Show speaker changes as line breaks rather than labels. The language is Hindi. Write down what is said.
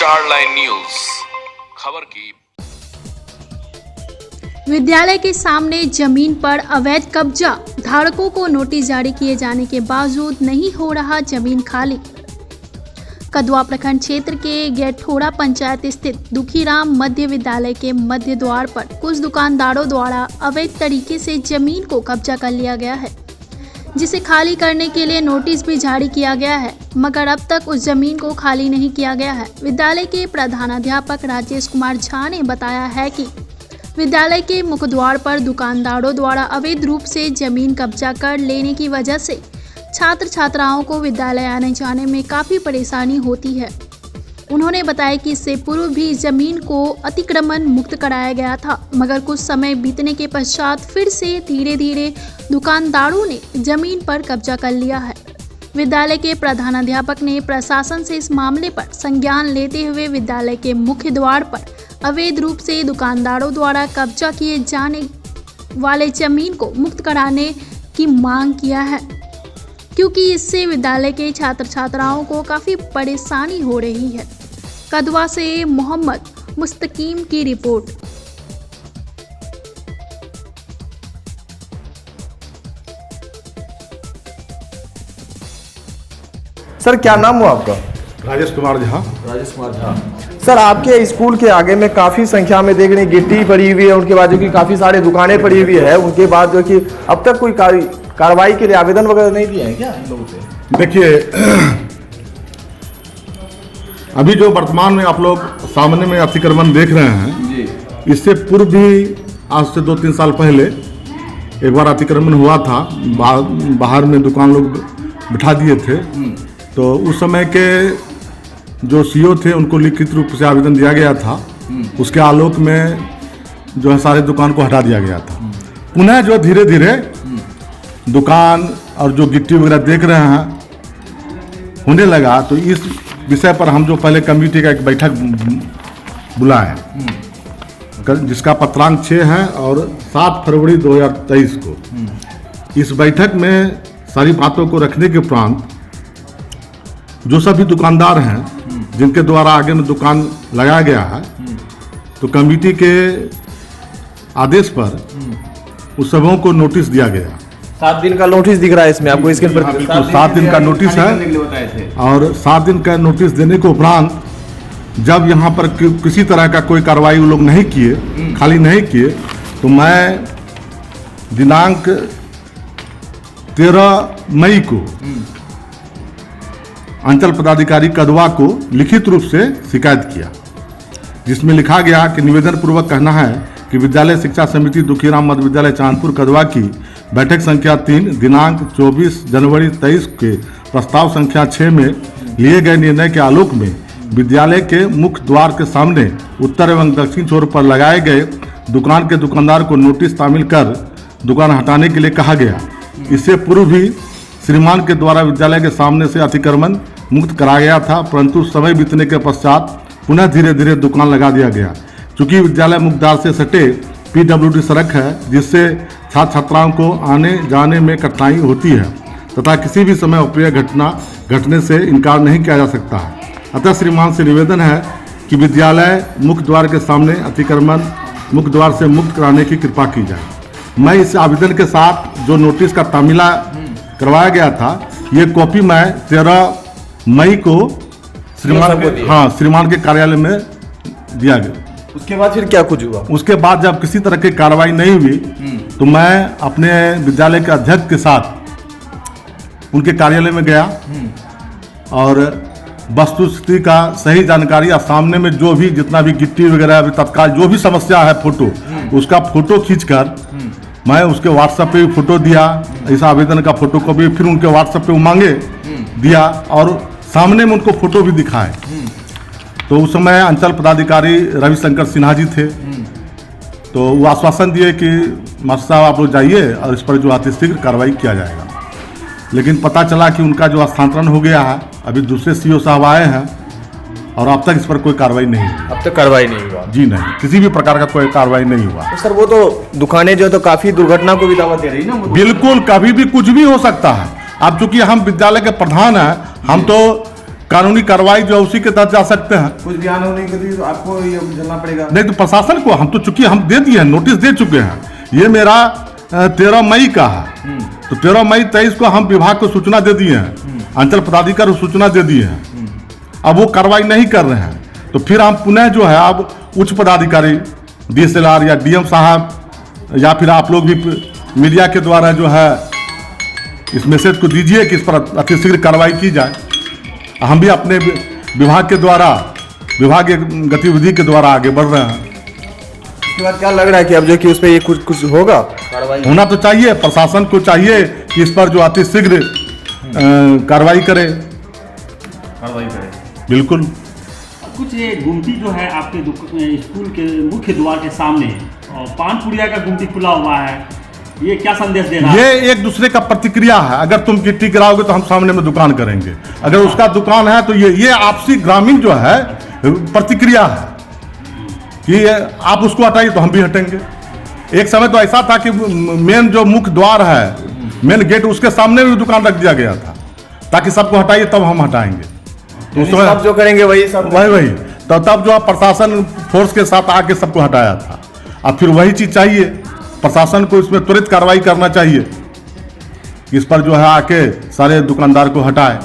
स्टार लाइन न्यूज खबर की।
विद्यालय के सामने जमीन पर अवैध कब्जा, धारकों को नोटिस जारी किए जाने के बावजूद नहीं हो रहा जमीन खाली। कदवा प्रखंड क्षेत्र के गेठोड़ा पंचायत स्थित दुखीराम मध्य विद्यालय के मध्य द्वार पर कुछ दुकानदारों द्वारा अवैध तरीके से जमीन को कब्जा कर लिया गया है, जिसे खाली करने के लिए नोटिस भी जारी किया गया है, मगर अब तक उस जमीन को खाली नहीं किया गया है। विद्यालय के प्रधानाध्यापक राजेश कुमार झा ने बताया है कि विद्यालय के मुख्य द्वार पर दुकानदारों द्वारा अवैध रूप से जमीन कब्जा कर लेने की वजह से छात्र छात्राओं को विद्यालय आने जाने में काफ़ी परेशानी होती है। उन्होंने बताया कि इससे पूर्व भी जमीन को अतिक्रमण मुक्त कराया गया था, मगर कुछ समय बीतने के पश्चात फिर से धीरे धीरे दुकानदारों ने जमीन पर कब्जा कर लिया है। विद्यालय के प्रधानाध्यापक ने प्रशासन से इस मामले पर संज्ञान लेते हुए विद्यालय के मुख्य द्वार पर अवैध रूप से दुकानदारों द्वारा कब्जा किए जाने वाले जमीन को मुक्त कराने की मांग किया है, क्योंकि इससे विद्यालय के छात्र छात्राओं को काफ़ी परेशानी हो रही है। कदवा से मोहम्मद मुस्तकीम की रिपोर्ट।
सर क्या नाम हुआ आपका?
राजेश कुमार झा।
राजेश कुमार झा। सर आपके स्कूल के आगे में काफी संख्या में देख रहे हैं गिट्टी पड़ी हुई है, उनके बाद जो कि काफी सारे दुकानें पड़ी हुई है, उनके बाद जो कि अब तक कोई कार्रवाई के लिए आवेदन वगैरह नहीं दिए हैं क्या इन लोगों से?
देखिए, अभी जो वर्तमान में आप लोग सामने में अतिक्रमण देख रहे हैं जी, इससे पूर्व भी आज से 2-3 साल पहले एक बार अतिक्रमण हुआ था। बाहर में दुकान लोग बिठा दिए थे, तो उस समय के जो सीओ थे उनको लिखित रूप से आवेदन दिया गया था। उसके आलोक में जो है सारे दुकान को हटा दिया गया था। पुनः जो धीरे धीरे दुकान और जो गिट्टी वगैरह देख रहे हैं होने लगा, तो इस विषय पर हम जो पहले कमेटी का एक बैठक बुलाए, जिसका पत्रांक 6 है और 7 फरवरी 2023 को इस बैठक में सारी बातों को रखने के उपरांत जो सभी दुकानदार हैं जिनके द्वारा आगे में दुकान लगाया गया है, तो कमेटी के आदेश पर उस सबों को नोटिस दिया गया।
7 दिन का नोटिस दिख रहा है इसमें आपको, इसके
बिल्कुल 7 दिन का नोटिस है। और 7 दिन का नोटिस देने के उपरांत जब यहाँ पर किसी तरह का कोई कार्रवाई वो लोग नहीं किए, खाली नहीं किए, तो मैं दिनांक 13 मई को अंचल पदाधिकारी कदवा को लिखित रूप से शिकायत किया, जिसमें लिखा गया कि निवेदन पूर्वक कहना है कि विद्यालय शिक्षा समिति दुखीराम मध्य विद्यालय चांदपुर कदवा की बैठक संख्या 3 दिनांक 24 जनवरी 23 के प्रस्ताव संख्या 6 में लिए गए निर्णय के आलोक में विद्यालय के मुख्य द्वार के सामने उत्तर एवं दक्षिण छोर पर लगाए गए दुकान के दुकानदार को नोटिस तामील कर दुकान हटाने के लिए कहा गया। इससे पूर्व भी श्रीमान के द्वारा विद्यालय के सामने से अतिक्रमण मुक्त कराया गया था, परंतु समय बीतने के पश्चात पुनः धीरे धीरे दुकान लगा दिया गया। चूँकि विद्यालय मुख्य द्वार से सटे PWD सड़क है, जिससे छात्र छात्राओं को आने जाने में कठिनाई होती है तथा किसी भी समय अप्रिय घटना घटने से इनकार नहीं किया जा सकता है। अतः श्रीमान से निवेदन है कि विद्यालय मुख्य द्वार के सामने अतिक्रमण मुख्य द्वार से मुक्त कराने की कृपा की जाए। मैं इस आवेदन के साथ जो नोटिस का तामीला करवाया गया था, ये कॉपी मैं 13 मई को श्रीमान के कार्यालय में दिया गया।
उसके बाद फिर क्या कुछ हुआ? उसके
बाद जब किसी तरह की कार्रवाई नहीं हुई, तो मैं अपने विद्यालय के अध्यक्ष के साथ उनके कार्यालय में गया और वस्तुस्थिति का सही जानकारी और सामने में जो भी जितना भी गिट्टी वगैरह तत्काल जो भी समस्या है फोटो, उसका फोटो खींचकर मैं उसके व्हाट्सएप पे भी फोटो दिया, इस आवेदन का फोटो को भी फिर उनके व्हाट्सएप पे मांगे दिया और सामने में उनको फोटो भी दिखाए। तो उस समय अंचल पदाधिकारी रविशंकर सिन्हा जी थे, तो वो आश्वासन दिए कि मास्टर साहब आप लोग जाइए और इस पर जो अतिशीघ्र कार्रवाई किया जाएगा। लेकिन पता चला कि उनका जो स्थानांतरण हो गया है, अभी दूसरे सीओ साहब आए हैं और अब तक इस पर कोई कार्रवाई नहीं हुई।
अब तक कार्रवाई नहीं हुआ?
जी नहीं, किसी भी प्रकार का कोई कार्रवाई नहीं हुआ।
तो सर वो तो दुकानें जो तो काफी दुर्घटना को भी दावा दे रही ना?
बिल्कुल, कभी भी कुछ भी हो सकता है। अब चूंकि हम विद्यालय के प्रधान हैं, हम तो कानूनी कार्रवाई जो है उसी के तहत जा सकते हैं।
कुछ बयान होने के लिए तो आपको ये झेलना पड़ेगा।
नहीं तो प्रशासन को हम तो चूंकि हम दे दिए हैं, नोटिस दे चुके हैं। ये मेरा 13 मई का है, तो 13 मई 23 को हम विभाग को सूचना दे दिए हैं, अंचल पदाधिकारी को सूचना दे दिए हैं। अब वो कार्रवाई नहीं कर रहे हैं, तो फिर हम पुनः जो है अब उच्च पदाधिकारी DSLR या DM साहब या फिर आप लोग भी मीडिया के द्वारा जो है इस मैसेज को दीजिए कि इस पर अतिशीघ्र कार्रवाई की जाए। हम भी अपने विभाग के द्वारा, विभागीय गतिविधि के द्वारा आगे बढ़ रहे हैं।
इसके बाद क्या लग रहा है कि अब जो कि उस पर ये कुछ होगा, कार्रवाई
होना तो चाहिए, प्रशासन को चाहिए कि इस पर जो अतिशीघ्र कार्रवाई करे। बिल्कुल।
कुछ ये गुमटी जो है आपके स्कूल के मुख्य द्वार के सामने और पानपुरिया का गुमटी खुला हुआ है, ये क्या संदेश दे रहा है?
ये एक दूसरे का प्रतिक्रिया है। अगर तुम गिट्टी गिराओगे तो हम सामने में दुकान करेंगे, अगर उसका दुकान है तो ये आपसी ग्रामीण जो है प्रतिक्रिया है कि आप उसको हटाइए तो हम भी हटेंगे। एक समय तो ऐसा था कि मेन जो मुख्य द्वार है, मेन गेट, उसके सामने भी दुकान रख दिया गया था ताकि सबको हटाइए तब हम हटाएंगे। तो
सब जो करेंगे वही सब
वही तो तब जो प्रशासन फोर्स के साथ आके सबको हटाया था। अब फिर वही चीज चाहिए, प्रशासन को इसमें त्वरित कार्रवाई करना चाहिए, इस पर जो है आके सारे दुकानदार को हटाए।